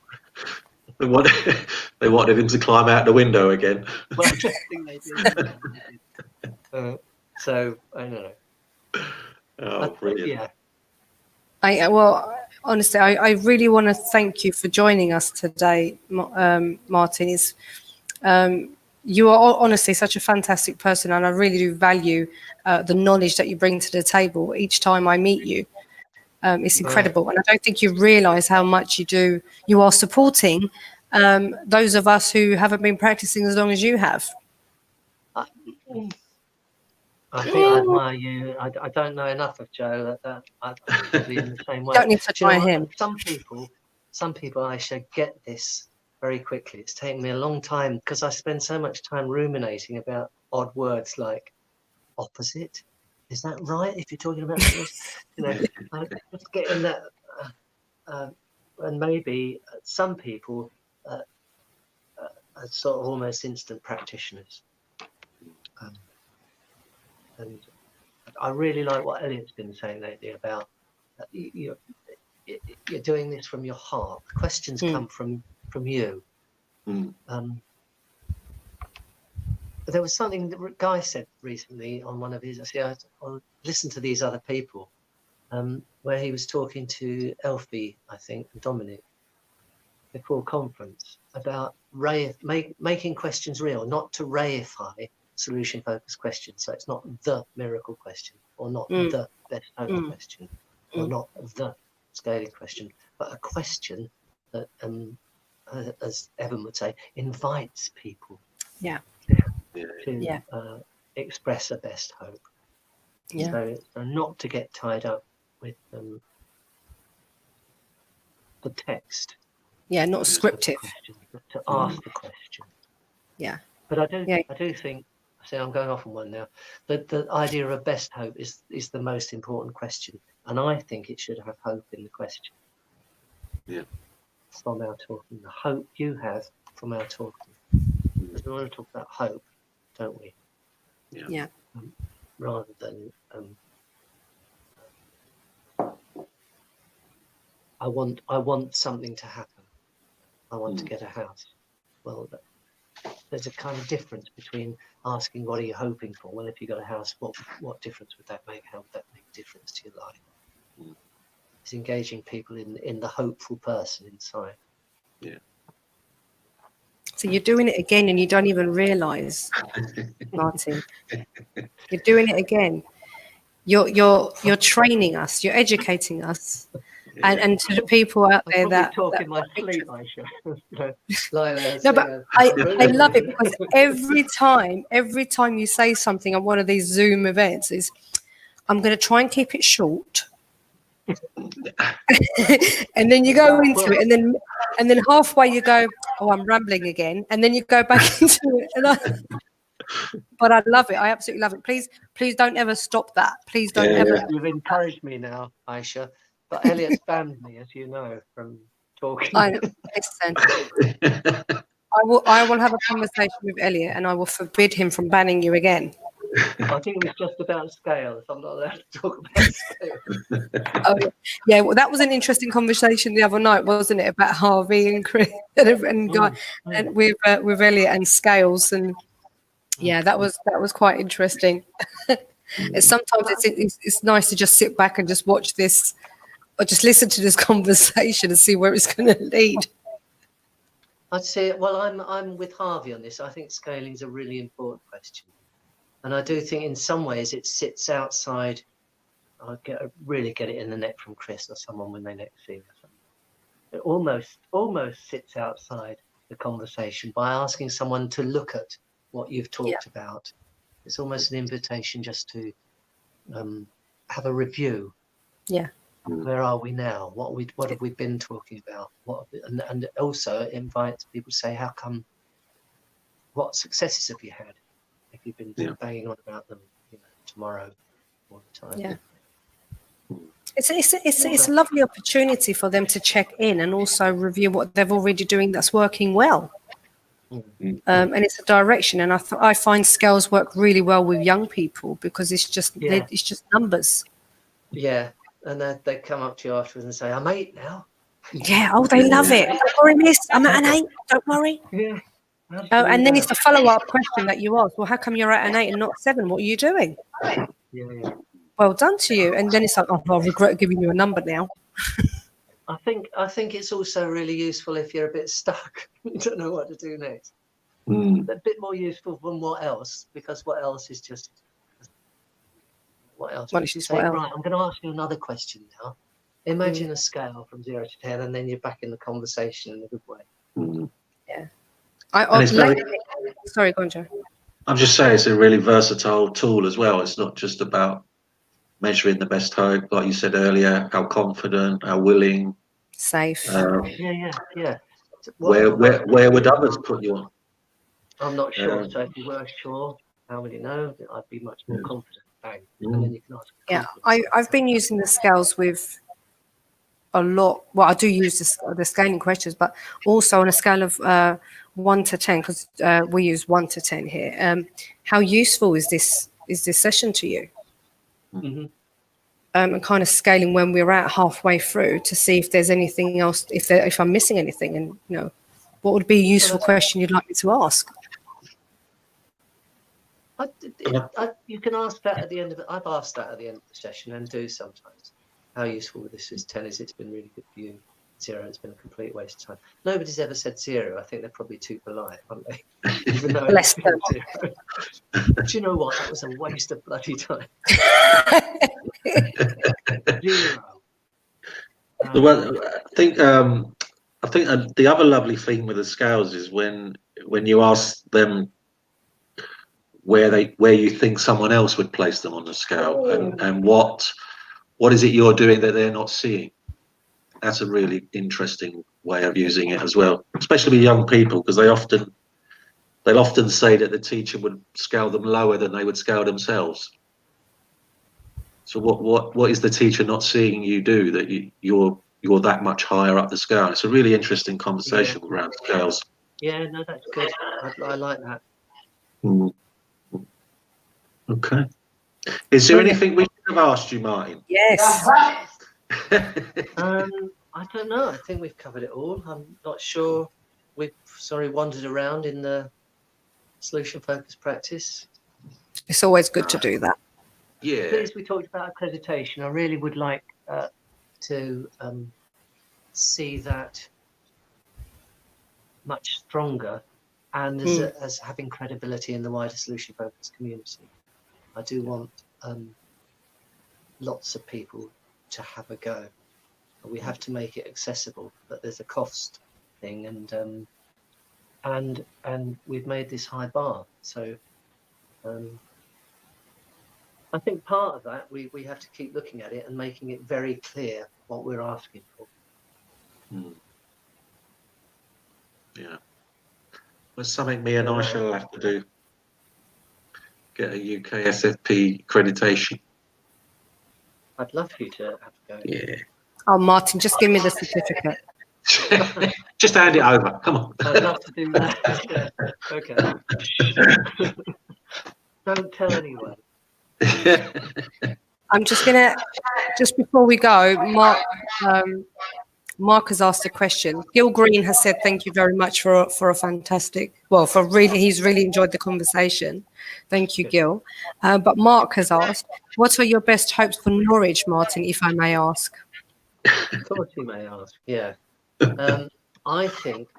They wanted him to climb out the window again. Well, I think they did. So I don't know. Oh, brilliant! Yeah. Honestly, I really want to thank you for joining us today, Martin. You are honestly such a fantastic person, and I really do value the knowledge that you bring to the table each time I meet you. It's incredible, and I don't think you realise how much you are supporting those of us who haven't been practicing as long as you have? I think I admire you. I don't know enough of Joe. That I'm probably in the same way. Don't need to Do you know try what? him. Some people, I should get this very quickly. It's taken me a long time because I spend so much time ruminating about odd words like opposite. Is that right? If you're talking about something else, I'm just getting that. And maybe some people are sort of almost instant practitioners. And I really like what Elliot's been saying lately about you're doing this from your heart. Questions come from you. There was something that Guy said recently on one of his. I listened to these other people, where he was talking to Elfie, I think, and Dominic before conference about making questions real, not to reify solution-focused questions. So it's not the miracle question, or not the best hope question, or not the scaling question, but a question that, as Evan would say, invites people to express a best hope. So not to get tied up with the text. Not scriptive. But to ask the question. But I do think. See, I'm going off on one now. The idea of a best hope is the most important question, and I think it should have hope in the question. From our talking, the hope you have from our talking. Because we want to talk about hope, don't we? Rather than I want something to happen. I want to get a house. Well, there's a kind of difference between asking what are you hoping for. Well, if you got a house, what difference would that make? How would that make a difference to your life? It's engaging people in the hopeful person inside. So you're doing it again, and you don't even realise, Martin. You're doing it again. You're training us. You're educating us. And to the people out there that talk in my sleep, I should. No, but I love it because every time you say something on one of these Zoom events is, I'm going to try and keep it short, and then you go into it, and then halfway you go, oh, I'm rambling again, and then you go back into it. But I love it. I absolutely love it. Please don't ever stop that. Please don't ever. You've encouraged me now, Aisha. But Elliot's banned me, as you know, from talking. I know. Listen, I will have a conversation with Elliot, and I will forbid him from banning you again. I think it was just about scales. I'm not allowed to talk about scales. Well, that was an interesting conversation the other night, wasn't it? About Harvey and Chris and Guy, and with Elliot and scales, and that was quite interesting. Sometimes it's nice to just sit back and just watch this, or just listen to this conversation and see where it's going to lead. I'd say, well, I'm with Harvey on this. I think scaling is a really important question, and I do think in some ways it sits outside. I really get it in the neck from Chris or someone when they next see me. It almost sits outside the conversation by asking someone to look at what you've talked about. It's almost an invitation just to have a review. Where are we now? What have we been talking about? And also it invites people to say, how come? What successes have you had? If you've been banging on about them, tomorrow all the time. It's a lovely opportunity for them to check in and also review what they're already doing that's working well. And it's a direction, and I find scales work really well with young people because it's just numbers. And they come up to you afterwards and say, I'm 8 now. They love it. Don't worry, miss, I'm at an 8, don't worry. And then it's the follow-up question that you ask, well, how come you're at an 8 and not 7? What are you doing? Well done to you. And then it's like, oh, I regret giving you a number now. I think it's also really useful if you're a bit stuck. You don't know what to do next. A bit more useful than what else, because what else is just what else? Right, I'm going to ask you another question now. Imagine a scale from 0 to 10, and then you're back in the conversation in a good way. And it's very, Sorry, go on, Joe. I'm just saying it's a really versatile tool as well. It's not just about measuring the best hope, like you said earlier, how confident, how willing. Safe. Yeah. Where would others put you on? I'm not sure. So if you were sure, how would you know? I'd be much more confident. Bang. And then you can ask. Yeah, I've been using the scales with a lot. Well, I do use the scaling questions, but also on a scale of 1 to 10, because we use 1 to 10 here. How useful is this session to you? Mm-hmm. And kind of scaling when we're at halfway through to see if there's anything else, if I'm missing anything, and what would be a useful question you'd like me to ask? You can ask that at the end of it. I've asked that at the end of the session and do sometimes. How useful this is? 10 is it's been really good for you. 0, it's been a complete waste of time. Nobody's ever said 0. I think they're probably too polite, aren't they? Even though Bless them. 0. Do you know what? That was a waste of bloody time. 0. I think the other lovely thing with the scales is when you ask them where you think someone else would place them on the scale, and what is it you're doing that they're not seeing. That's a really interesting way of using it as well, especially with young people, because they'll often say that the teacher would scale them lower than they would scale themselves. So what is the teacher not seeing you do that you're that much higher up the scale? It's a really interesting conversation around scales. Yeah, no, that's good. I like that. Okay. Is there anything we should have asked you, Martin? Yes. I don't know. I think we've covered it all. I'm not sure. We've wandered around in the solution focused practice. It's always good to do that. Yeah. As we talked about accreditation, I really would like to see that much stronger and as having credibility in the wider solution focused community. I do want lots of people to have a go. We have to make it accessible, but there's a cost thing, and we've made this high bar. So I think part of that we have to keep looking at it and making it very clear what we're asking for. Yeah, that's something me and I shall have to do. Get a UK SFP accreditation. I'd love for you to have a go. Yeah. Oh, Martin, just give me the certificate. Just hand it over. Come on. I'd love to do that. Okay. Don't tell anyone. I'm just before we go, Mark has asked a question. Gil Green has said thank you very much for a fantastic, he's really enjoyed the conversation. Thank you, Gil. But Mark has asked, what are your best hopes for Norwich, Martin, if I may ask? Of course you may ask, yeah. I think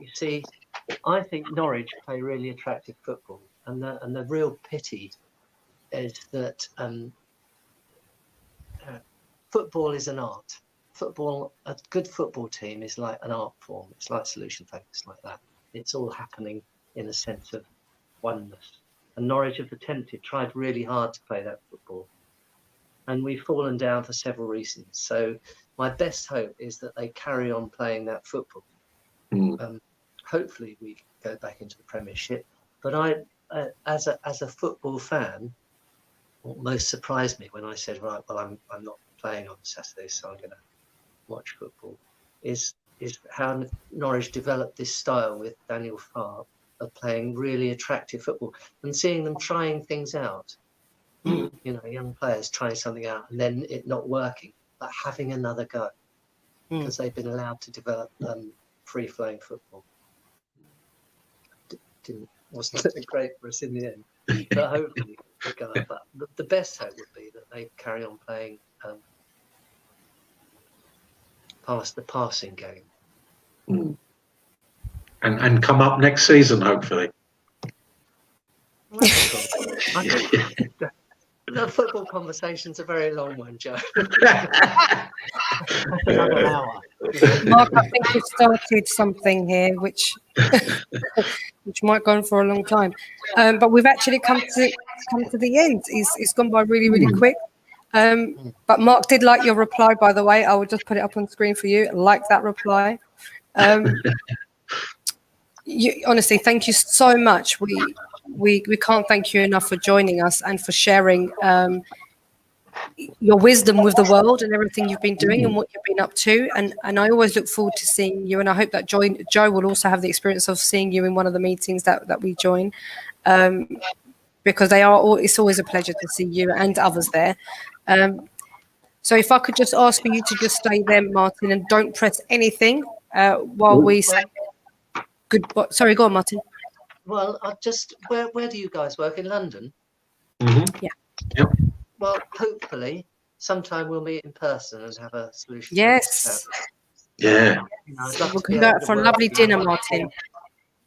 Norwich play really attractive football, and the real pity is that football is an art. A good football team is like an art form. It's like solution focused, like that. It's all happening in a sense of oneness. And Norwich have tried really hard to play that football. And we've fallen down for several reasons. So my best hope is that they carry on playing that football. Hopefully we go back into the Premiership. But I, as a football fan, what most surprised me when I said, right, well, I'm not playing on Saturday, so I'm going to watch football, is how Norwich developed this style with Daniel Farr of playing really attractive football and seeing them trying things out. Young players trying something out and then it not working, but having another go because they've been allowed to develop free-flowing football. Wasn't great for us in the end, but hopefully we'll go. But the best hope would be that they carry on playing past the passing game. And come up next season, hopefully. The football conversation's a very long one, Joe. That's another hour. Mark, I think you started something here, which which might go on for a long time. But we've actually come to the end. It's gone by really, really quick. But Mark did like your reply, by the way. I will just put it up on screen for you. Like that reply. Honestly, thank you so much. We can't thank you enough for joining us and for sharing your wisdom with the world and everything you've been doing and what you've been up to. And I always look forward to seeing you. And I hope that Joe will also have the experience of seeing you in one of the meetings that we join. Because it's always a pleasure to see you and others there. So if I could just ask for you to just stay there, Martin, and don't press anything while we say goodbye. Sorry, go on, Martin. Well, where do you guys work? In London? Mm-hmm. Yeah. Yep. Well, hopefully sometime we'll meet in person and have a solution. Yes. Yeah. We can go out for a lovely dinner, Martin.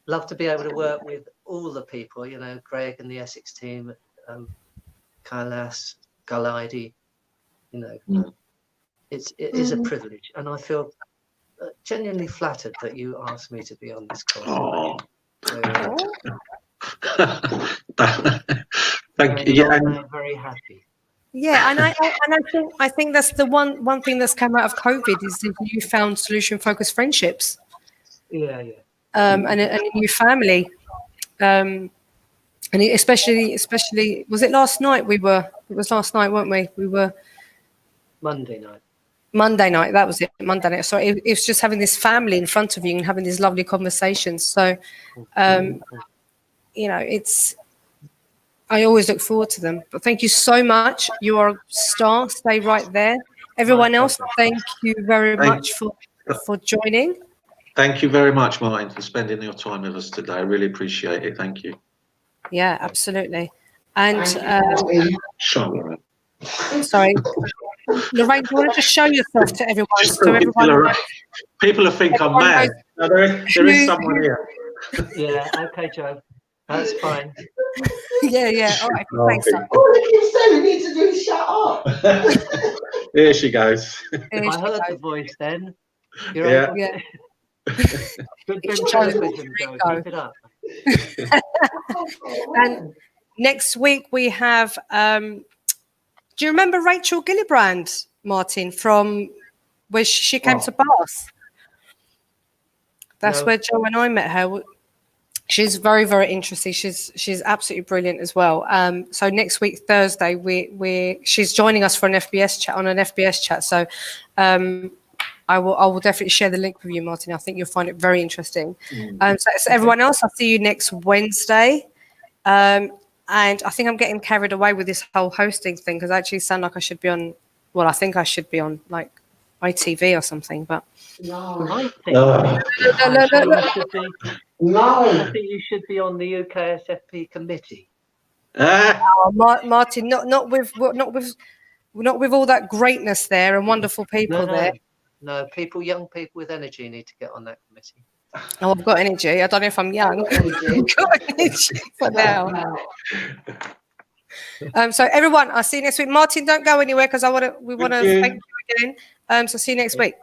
Love to be able to work with all the people, Greg and the Essex team, Kailas, Galaidi, it is a privilege, and I feel genuinely flattered that you asked me to be on this call. Thank you. I'm very happy. Yeah, and I think that's the one thing that's come out of COVID is the newfound solution-focused friendships. Yeah. And a new family. And especially, was it last night? It was last night, weren't we? We were Monday night. That was it. Monday night. Sorry, it was just having this family in front of you and having these lovely conversations. So, I always look forward to them. But thank you so much. You are a star. Stay right there. Everyone else, thank you very much for joining. Thank you very much, Martin, for spending your time with us today. I really appreciate it. Thank you. Yeah, absolutely. And sorry, Lorraine, do you want to just show yourself to everyone? People think I'm mad. No, there is someone here. Yeah, okay, Joe. That's fine. Yeah. All right. Thanks. All they keep saying we need to do is shut up. Here she goes. I heard the voice then. Yeah. Good television, Joe. Keep it up. And next week we have. Do you remember Rachel Gillibrand, Martin, from where she came to Bath? That's where Joe and I met her. She's very, very interesting. She's absolutely brilliant as well. So next week, Thursday, she's joining us for an FBS chat. So I will definitely share the link with you, Martin. I think you'll find it very interesting. So everyone else, I'll see you next Wednesday. And I think I'm getting carried away with this whole hosting thing because I actually sound like I should be on. Well, I think I should be on like ITV or something. But I think you should be on the UKSFP committee. Martin, not with all that greatness there and wonderful people there. No, young people with energy need to get on that committee. Oh, I've got energy. I don't know if I'm young. I've got energy for now. So everyone, I'll see you next week. Martin, don't go anywhere because we want to thank you again. So see you next week.